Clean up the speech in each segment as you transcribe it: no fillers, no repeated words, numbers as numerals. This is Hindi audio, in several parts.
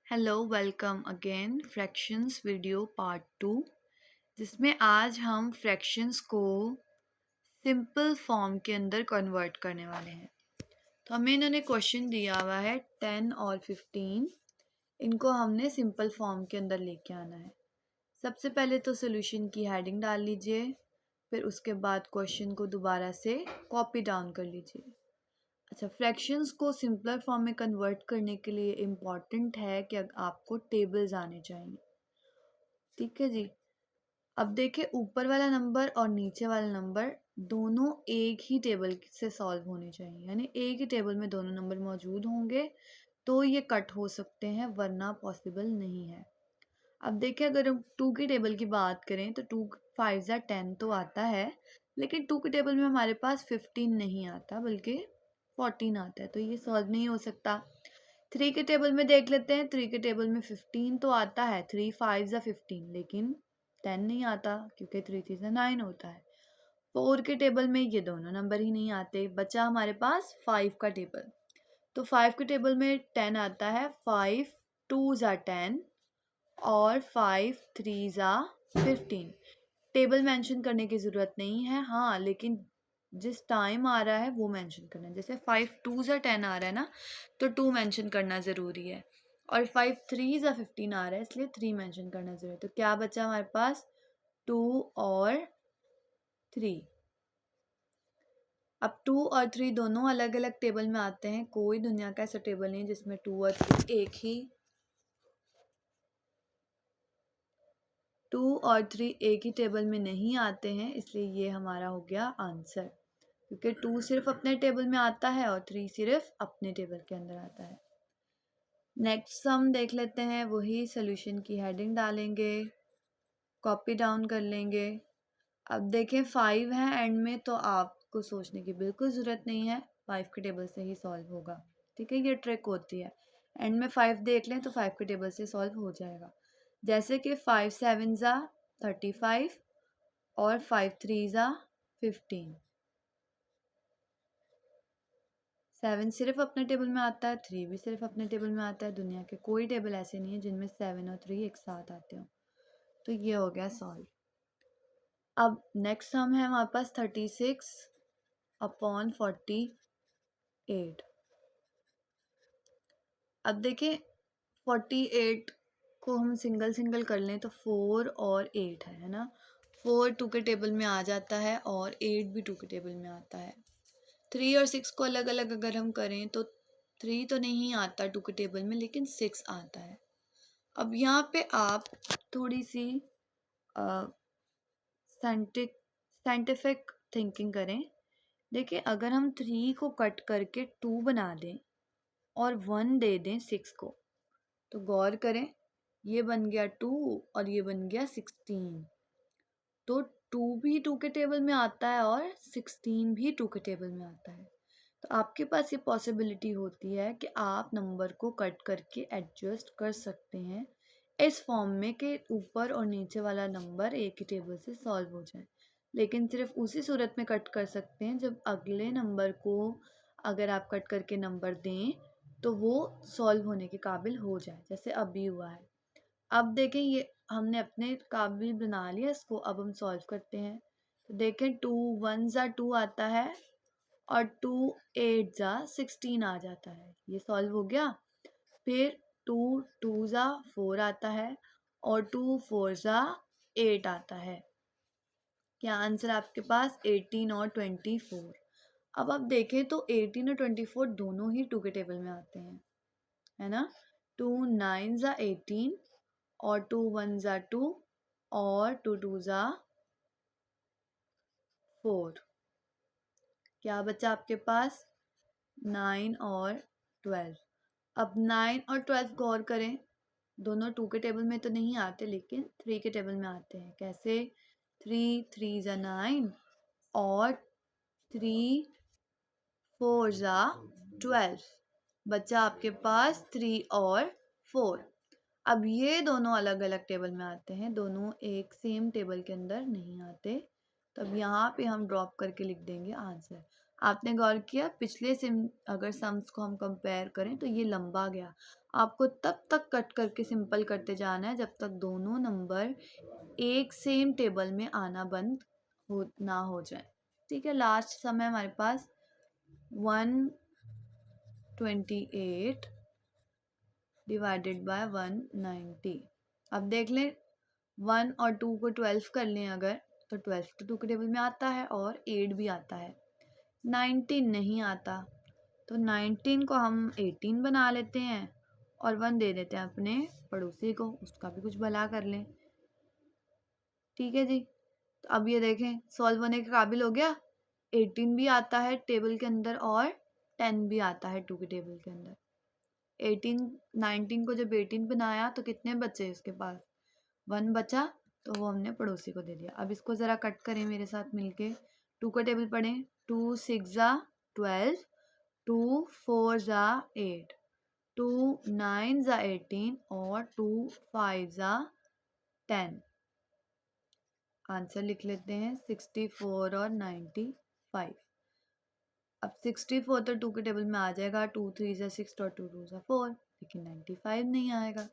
Hello welcome again fractions video part 2 जिसमें आज हम फ्रैक्शंस को सिंपल फॉर्म के अंदर कन्वर्ट करने वाले हैं। तो हमें इन्होंने क्वेश्चन दिया हुआ है 10 और 15। इनको हमने सिंपल फॉर्म के अंदर लेके आना है। सबसे पहले तो सोल्यूशन की हेडिंग डाल लीजिए, फिर उसके बाद क्वेश्चन को दोबारा से कॉपी डाउन कर लीजिए। अच्छा, फ्रैक्शंस को सिंपलर फॉर्म में कन्वर्ट करने के लिए इम्पॉर्टेंट है कि आपको टेबल्स आने चाहिए। ठीक है जी। अब देखिए, ऊपर वाला नंबर और नीचे वाला नंबर दोनों एक ही टेबल से सॉल्व होने चाहिए, यानी एक ही टेबल में दोनों नंबर मौजूद होंगे तो ये कट हो सकते हैं, वरना पॉसिबल नहीं है। अब देखिए, अगर हम 2 की टेबल की बात करें तो 2 5 ज़ा 10 तो आता है, लेकिन 2 के टेबल में हमारे पास 15 नहीं आता बल्कि 14 आता है, तो ये सॉल्व नहीं हो सकता। 3 के टेबल में देख लेते हैं। 3 के टेबल में 15 तो आता है, 3 5 ज़ा 15, लेकिन 10 नहीं आता क्योंकि 3 3 ज़ा 9 होता है। 4 के टेबल में ये दोनों नंबर ही नहीं आते। बचा हमारे पास 5 का टेबल। तो 5 के टेबल में 10 आता है, 5 2 ज़ा 10 और 5 3 ज़ा 15। टेबल मेंशन करने की ज़रूरत नहीं है, हाँ, लेकिन जिस टाइम आ रहा है वो मेंशन करना है। जैसे 5 2 ज़ा 10 आ रहा है ना, तो 2 मेंशन करना ज़रूरी है, और 5 3 ज़ा 15 आ रहा है, इसलिए 3 मेंशन करना ज़रूरी है। तो क्या बचा हमारे पास? 2 और 3। अब 2 और 3 दोनों अलग अलग टेबल में आते हैं। कोई दुनिया का ऐसा टेबल नहीं जिसमें 2 और 3 एक ही टेबल में नहीं आते हैं, इसलिए ये हमारा हो गया आंसर, क्योंकि 2 सिर्फ अपने टेबल में आता है और 3 सिर्फ अपने टेबल के अंदर आता है। नेक्स्ट सम देख लेते हैं। वही सोल्यूशन की हेडिंग डालेंगे, कॉपी डाउन कर लेंगे। अब देखें 5 है एंड में, तो आपको सोचने की बिल्कुल ज़रूरत नहीं है, 5 के टेबल से ही सॉल्व होगा। ठीक है, ये ट्रिक होती है। एंड में 5 देख लें तो 5 के टेबल से सॉल्व हो जाएगा। जैसे कि 5 7 ज़ा 35 और 5 3 ज़ा 15। 7 सिर्फ अपने टेबल में आता है, 3 भी सिर्फ अपने टेबल में आता है। दुनिया के कोई टेबल ऐसे नहीं है जिनमें 7 और 3 एक साथ आते हो। तो ये हो गया सॉल्व। अब नेक्स्ट सम है हमारे पास 36 अपॉन 48। अब देखें, 48 को हम सिंगल सिंगल कर लें तो 4 और 8 है ना। 4 2 के टेबल में आ जाता है और 8 भी 2 के टेबल में आता है। 3 और 6 को अलग अलग अगर हम करें तो 3 तो नहीं आता 2 के टेबल में, लेकिन 6 आता है। अब यहाँ पे आप थोड़ी सी साइंटिफिक थिंकिंग करें। देखिए, अगर हम 3 को कट करके 2 बना दें और 1 दे दें 6 को, तो गौर करें, ये बन गया 2 और ये बन गया 16। तो 2 भी 2 के टेबल में आता है और 16 भी 2 के टेबल में आता है। तो आपके पास ये पॉसिबिलिटी होती है कि आप नंबर को कट करके एडजस्ट कर सकते हैं इस फॉर्म में कि ऊपर और नीचे वाला नंबर एक ही टेबल से सॉल्व हो जाए। लेकिन सिर्फ उसी सूरत में कट कर सकते हैं जब अगले नंबर को अगर आप कट करके नंबर दें तो वो सॉल्व होने के काबिल हो जाए, जैसे अभी हुआ है। अब देखें, ये हमने अपने काबिल बना लिया इसको। अब हम सॉल्व करते हैं। तो देखें, 2 1 ज़ा 2 आता है और 2 8 ज़ा 16 आ जाता है, ये सॉल्व हो गया। फिर 2 2 ज़ा 4 आता है और 2 4 ज़ा 8 आता है। क्या आंसर आपके पास? 18 और 24। अब आप देखें तो 18 और 24 दोनों ही 2 के टेबल में आते हैं, है ना। 2 9 ज़ा 18 और 2 1 ज़ा 2 और 2 2 ज़ा 4। क्या बचा आपके पास? 9 और 12। अब 9 और 12 गौर करें, दोनों 2 के टेबल में तो नहीं आते, लेकिन 3 के टेबल में आते हैं। कैसे? 3 3 ज़ा 9 और 3 4 ज़ा 12। बचा आपके पास 3 और 4। अब ये दोनों अलग अलग टेबल में आते हैं, दोनों एक सेम टेबल के अंदर नहीं आते। तो अब यहाँ पे हम ड्रॉप करके लिख देंगे आंसर। आपने गौर किया पिछले अगर सम्स को हम कंपेयर करें तो ये लंबा गया। आपको तब तक कट करके सिंपल करते जाना है जब तक दोनों नंबर एक सेम टेबल में आना बंद ना हो जाए। ठीक है, लास्ट सम है हमारे पास 128 डिवाइडेड बाय 190। अब देख लें 1 और 2 को 12 कर लें अगर, तो 12 तो 2 के टेबल में आता है और 8 भी आता है। 19 नहीं आता, तो 19 को हम 18 बना लेते हैं और 1 दे देते हैं अपने पड़ोसी को, उसका भी कुछ भला कर लें। ठीक है जी, तो अब ये देखें सॉल्व होने के काबिल हो गया। 18 भी आता है टेबल के अंदर और 10 भी आता है 2 के टेबल के अंदर। 19 को जब 18 बनाया तो कितने बचे उसके पास, 1 बचा, तो वो हमने पड़ोसी को दे दिया। अब इसको ज़रा कट करें मेरे साथ मिलके। 2 का टेबल पढ़ें, 2 6 ज़ा 12, 2 4 ज़ा 8, 2 9 ज़ा 18 और 2 5 ज़ा 10। आंसर लिख लेते हैं 64 और 95। अब 64 तो 2 के टेबल में आ जाएगा, 2 3 ज़ा 6 और 2 2 ज़ा 4, लेकिन 95 नहीं आएगा।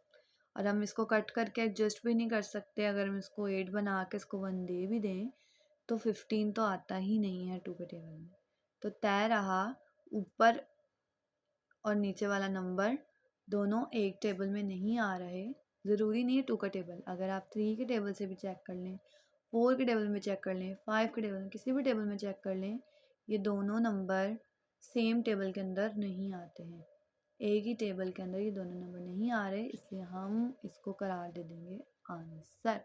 और हम इसको कट करके एडजस्ट भी नहीं कर सकते। अगर हम इसको 8 बना के इसको 1 दे भी दें तो 15 तो आता ही नहीं है 2 के टेबल में। तो तय रहा ऊपर और नीचे वाला नंबर दोनों एक टेबल में नहीं आ रहे। ज़रूरी नहीं है 2 का टेबल, अगर आप 3 के टेबल से भी चेक कर लें, 4 के टेबल में चेक कर लें, 5 के टेबल में, किसी भी टेबल में चेक कर लें, ये दोनों नंबर सेम टेबल के अंदर नहीं आते हैं। एक ही टेबल के अंदर ये दोनों नंबर नहीं आ रहे, इसलिए हम इसको करार दे देंगे आंसर।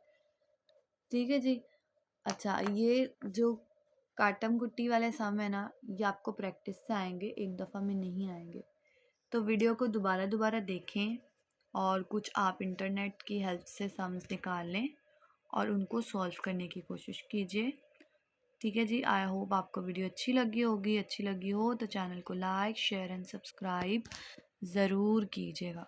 ठीक है जी। अच्छा, ये जो काटम कुट्टी वाले सम है ना, ये आपको प्रैक्टिस से आएंगे, एक दफ़ा में नहीं आएंगे। तो वीडियो को दोबारा दोबारा देखें और कुछ आप इंटरनेट की हेल्प से सम्स निकाल लें और उनको सॉल्व करने की कोशिश कीजिए। ठीक है जी, आई होप आपको वीडियो अच्छी लगी होगी। अच्छी लगी हो तो चैनल को लाइक शेयर एंड सब्सक्राइब ज़रूर कीजिएगा।